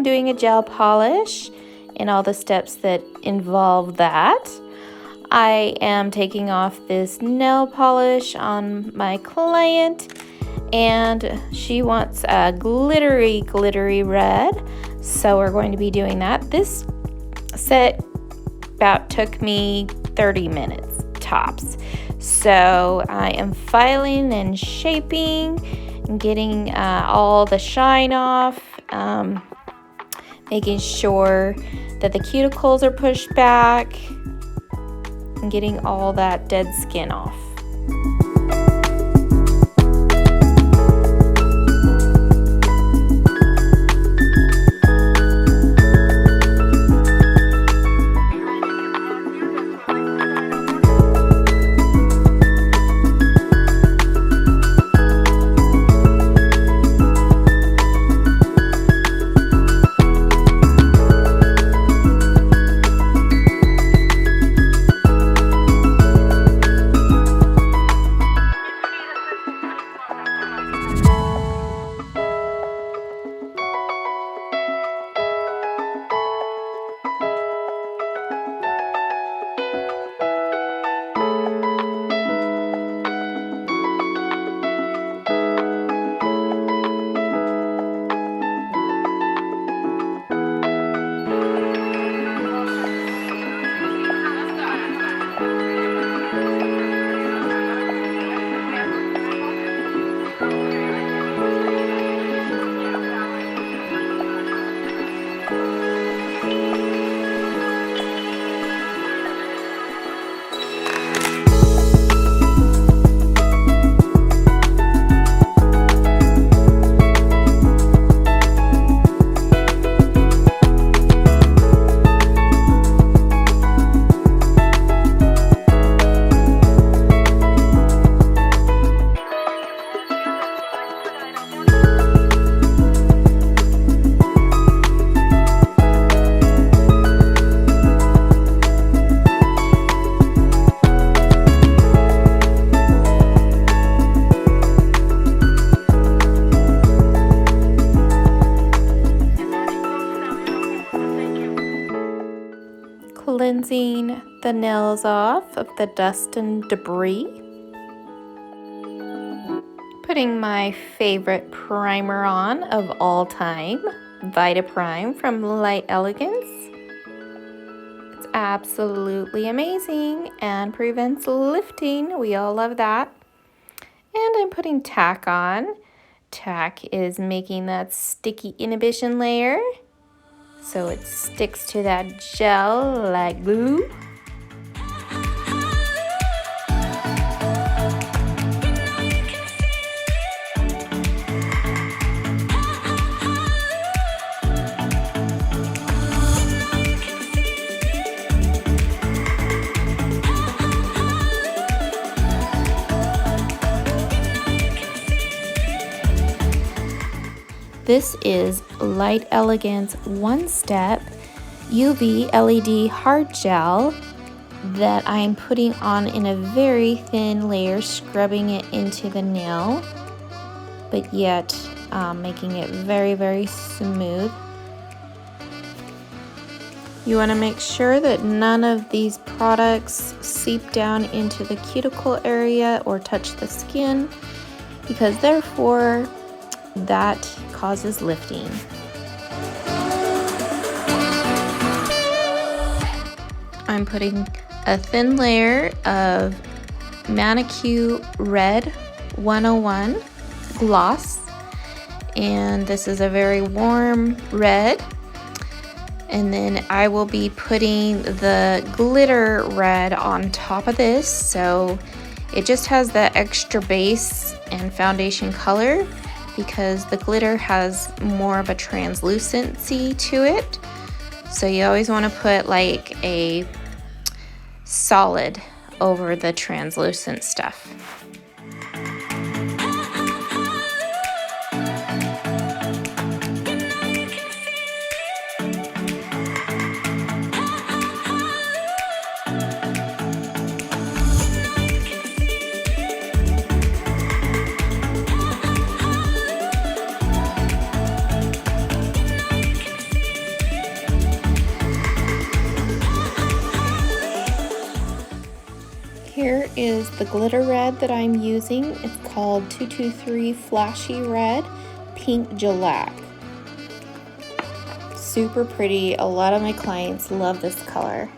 I'm doing a gel polish and all the steps that involve that. I am taking off this nail polish on my client, and she wants a glittery red, so we're going to be doing that. This set about took me 30 minutes tops. So I am filing and shaping and getting all the shine off, making sure that the cuticles are pushed back and getting all that dead skin off. Cleansing the nails off of the dust and debris. Putting my favorite primer on of all time, Vitaprime from Elegance. It's absolutely amazing and prevents lifting. We all love that. And I'm putting tack on. Tack is making that sticky inhibition layer, so it sticks to that gel like glue. This is Light Elegance One Step UV LED hard gel that I'm putting on in a very thin layer, scrubbing it into the nail, but yet making it very smooth. You want to make sure that none of these products seep down into the cuticle area or touch the skin, because therefore that causes lifting. I'm putting a thin layer of Manicure Red 101 gloss, and this is a very warm red. And then I will be putting the glitter red on top of this, so it just has that extra base and foundation color, because the glitter has more of a translucency to it. So you always want to put like a solid over the translucent stuff. is the glitter red that I'm using. It's called 223 Flashy Red Pink Gellac. Super pretty. A lot of my clients love this color.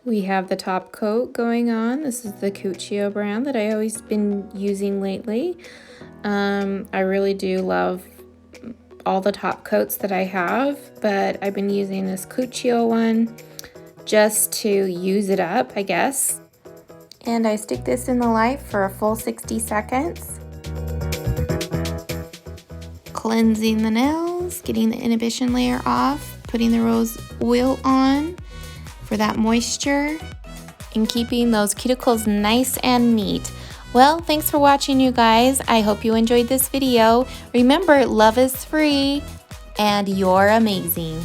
We have the top coat going on. This is the Cuccio brand that I always been using lately. I really do love all the top coats that I have, but I've been using this Cuccio one just to use it up, I guess. And I stick this in the light for a full 60 seconds. Cleansing the nails, getting the inhibition layer off, putting the rose oil on for that moisture, and keeping those cuticles nice and neat. Well, thanks for watching, you guys. I hope you enjoyed this video. Remember, love is free, and you're amazing.